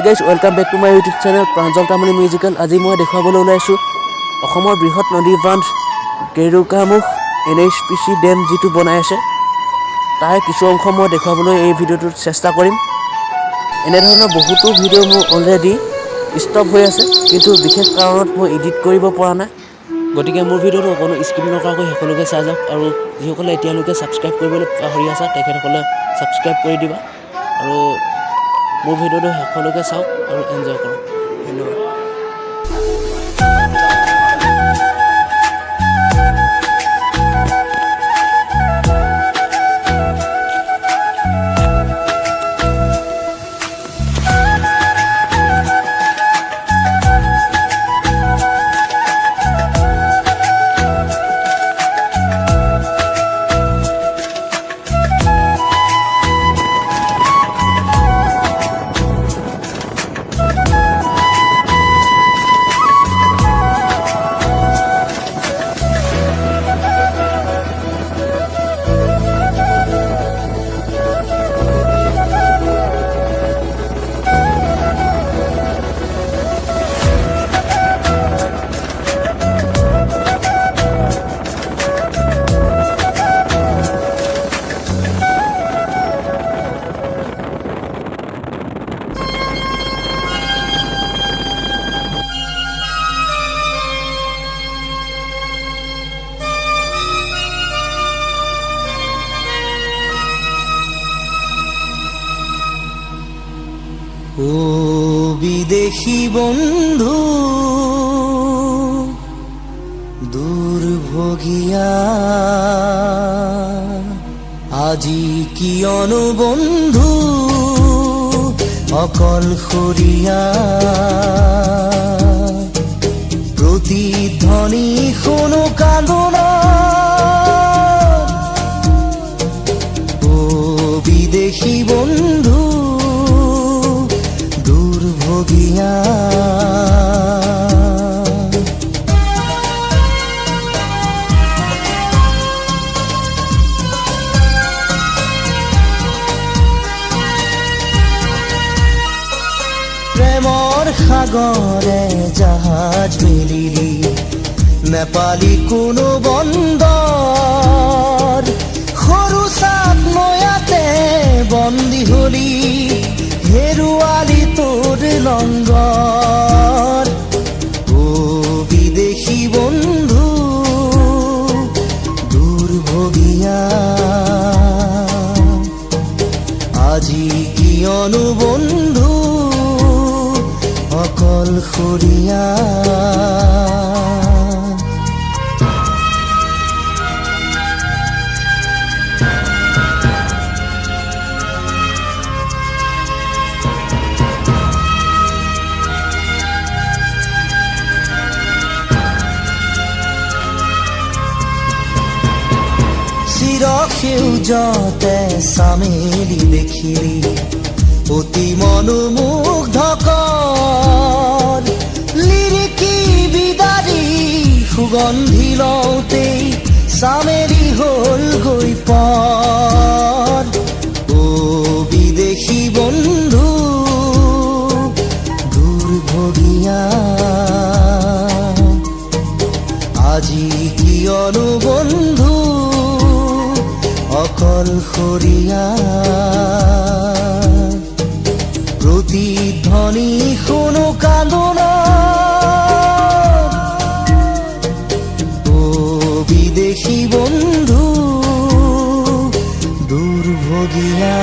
Guys welcome back to my YouTube channel Pranjal Tamuli musical. আজি মই দেখুৱাবলৈ ওলাইছোঁ অসমৰ বৃহৎ নদী বান্ধ গেৰুকামুখ NHPC ডেম যিটো বনাই আছে তাৰ কিছু অংশ মই দেখুৱাবলৈ এই ভিডিঅ'টোত চেষ্টা কৰিম। এনেধৰণৰ বহুতো ভিডিঅ' মোৰ অলৰেডি ষ্টপ হৈ আছে, কিন্তু বিশেষ কাৰণত মই এডিট কৰিব পৰা নাই। গতিকে মোৰ ভিডিঅ'টো অকণো স্কিপ নকৰাকৈ শেষলৈকে চাই যাওক, আৰু যিসকলে এতিয়ালৈকে ছাবস্ক্ৰাইব কৰিবলৈ পাহৰি আছা তেখেতসকলে ছাবস্ক্ৰাইব কৰি দিবা, আৰু মোৰ ভিডিঅ'টো শেষলৈকে চাওক আৰু এনজয় কৰক। ধন্যবাদ। ও বিদেশী বন্ধু দুৰ্ভোগিয়া, আজি কিয়নো বন্ধু অকলশৰীয়া, প্ৰতিধ্বনি শুনো কান্দোনা। ও বিদেশী বন্ধু দুৰ্ভোগিয়া, প্ৰেমৰ সাগৰে জাহাজ মেলিলি, নেপালী কোনো বন্দৰ, সৰু চাপ নয়াতে বন্দী হলি, হেৰুৱালি তোৰ লংগৰ। ও বিদেশী বন্ধু দুৰ্ভোগিয়া, আজি কিয়নো বন্ধু অকলশৰীয়া। সেউজতে চামেলি দেখিলি, অতি মনোমুগ্ধকৰ, লিৰিকি বিদাৰি সুগন্ধি লওঁতেই চামেলি হ'ল গৈ পৰ। ও বিদেশী বন্ধু দুৰ্ভোগিয়া, আজি কিয়নো বন্ধু অকলশৰীয়া, প্ৰতিধ্বনি শুনো কান্দোনা। ও বিদেশী বন্ধু দুৰ্ভোগিয়া।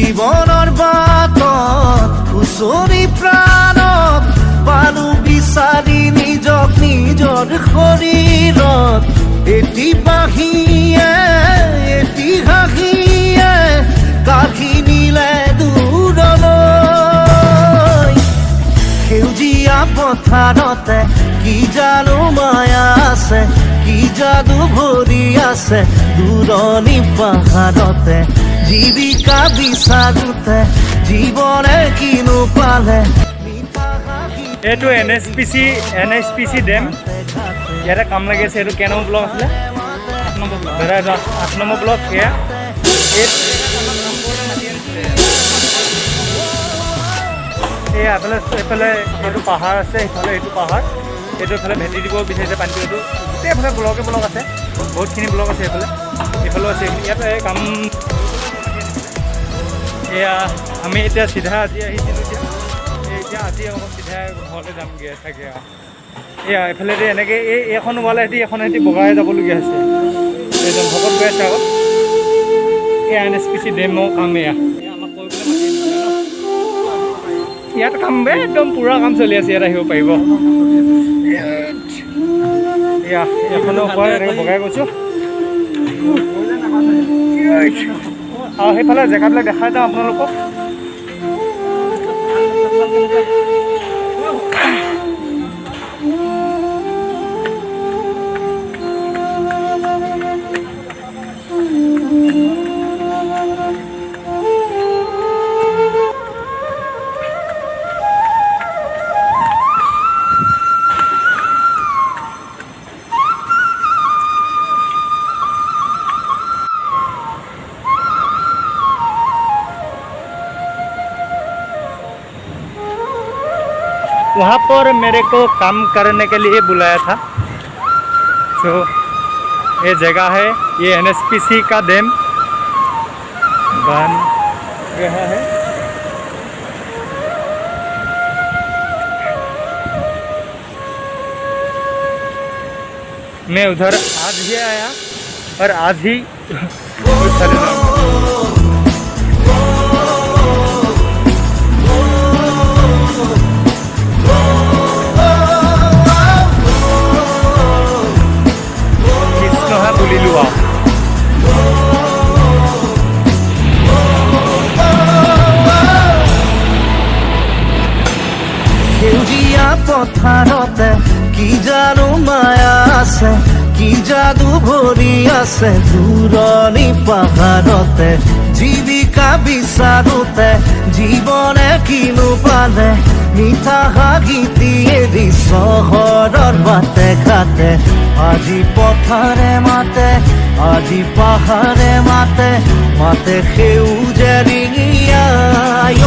জীৱনৰ বাটত খুচৰি প্ৰাণত পালো বিচাৰি নিজক নিজৰ শৰীৰত এটি বাঁহীয়ে এটি হাঁহিয়ে কাঢ়ি নিলে দূৰলৈ সেউজীয়া পথাৰতে কি জানো মায়া আছে কি যাদু ভৰি আছে দূৰণি পাহাৰতে জীৱিকা বিচাৰোতে জীৱনে কিনো পালে এইটো NHPC ডেম ইয়াতে কাম লাগি আছে। এইটো কেই নম্বৰ ব্লক আছিলে? 8 নম্বৰ ব্লক। এয়া এইফালে এইটো পাহাৰ আছে, সিফালে এইটো পাহাৰ, এইটো এইফালে ভেটি দিব বিচাৰিছে পানীটো। এইটো গোটেই এইফালে ব্লকে ব্লক আছে, বহুতখিনি ব্লক আছে। এইফালেও আছে। ইয়াতে কাম এয়া আমি এতিয়া চিধা আজি আহিছিলোঁ। এতিয়া আজি অলপ চিধা ঘৰলৈ যামগৈ থাকে। এয়া এইফালেদি এনেকৈ এইখন ওৱালেদি এখন সিহঁতি বগাই যাবলগীয়া হৈছে। এজন ভকত গৈ আছে আগত। এয়া NHPC ডেমৰ কাম। এয়া আমাক কৈ পেলাই ইয়াত কাম একদম পূৰা কাম চলি আছে। ইয়াত আহিব পাৰিব। এয়া এখনো ওপৰত এনেকৈ বগাই গৈছোঁ। আৰু সেইফালে জেগাবিলাক দেখাই যাওঁ আপোনালোকক। वहाँ पर मेरे को काम करने के लिए बुलाया था। तो ये जगह है, ये NHPC का डैम बन रहा है। मैं उधर आज ही आया और आज ही उधर বুলিলোৱা। সেউজীয়া পথাৰতে কি জানো মায়া আছে কি যাদু ভৰি আছে দূৰণি পাহাৰতে জীৱিকা বিচাৰোতে জীৱনে কিনো পালে মিঠা হাঁহিটিয়েদি চহৰৰ বাটে ঘাটে আজি পথাৰে মাতে আজি পাহাৰে মাতে মাতে সেউজে ৰিঙিয়াই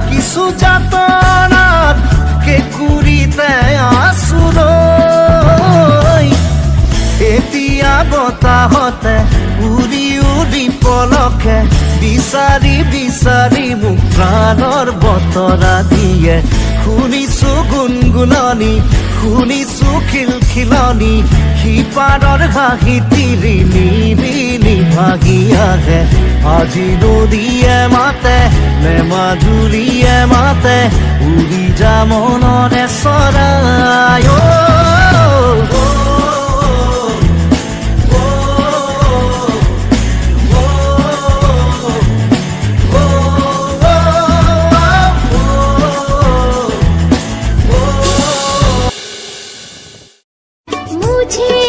কিছু যাতনাত কেঁকুৰিতে আছো এতিয়া বতাহতে উৰি উৰি পলকে বিচাৰি বিচাৰি মোক প্ৰাণৰ বতৰা দিয়ে শুনিছো গুণগুণনি শুনিছো খিলখিলনি সিপাৰৰ হাঁহি তিৰি নিৰি ভাগি আহে আজি নদীয়ে মাতে নে মাজুলীয়ে মাতে উৰি যা মনৰে চৰাই मुझे